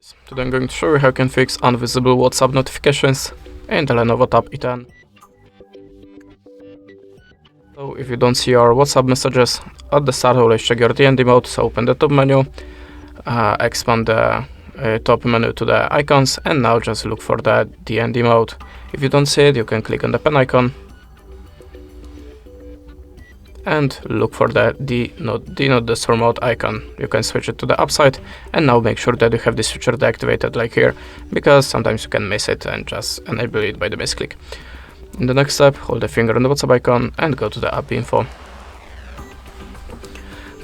Today I'm going to show you how you can fix invisible WhatsApp notifications in the LENOVO Tab E10. So if you don't see your WhatsApp messages, at the start always check your DND mode, so open the top menu, expand the top menu to the icons, and now just look for the DND mode. If you don't see it, you can click on the pen icon and look for the Do Not Disturb mode icon. You can switch it to the upside, and now make sure that you have this feature deactivated like here, because sometimes you can miss it and just enable it by the misclick. In the next step, hold the finger on the WhatsApp icon and go to the app info.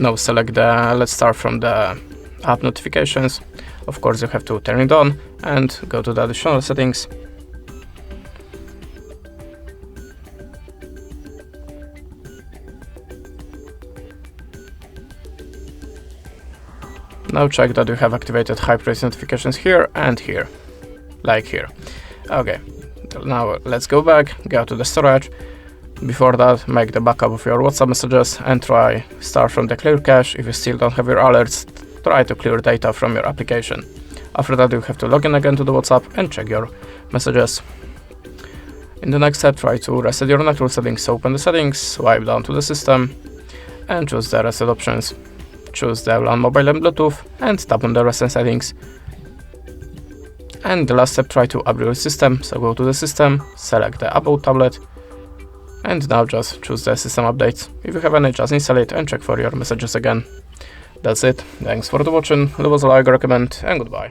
Now select let's start from the app notifications. Of course you have to turn it on and go to the additional settings. Now check that you have activated high priority notifications here and here, like here. Okay, now let's go back, go to the storage. Before that, make the backup of your WhatsApp messages and start from the clear cache. If you still don't have your alerts, try to clear data from your application. After that, you have to log in again to the WhatsApp and check your messages. In the next step, try to reset your network settings. So open the settings, swipe down to the system and choose the reset options. Choose the LAN mobile and Bluetooth and tap on the reset settings. And the last step, try to upgrade your system. So go to the system, select the About tablet, and now just choose the system updates. If you have any, just install it and check for your messages again. That's it. Thanks for watching. Leave us a like, recommend, and goodbye.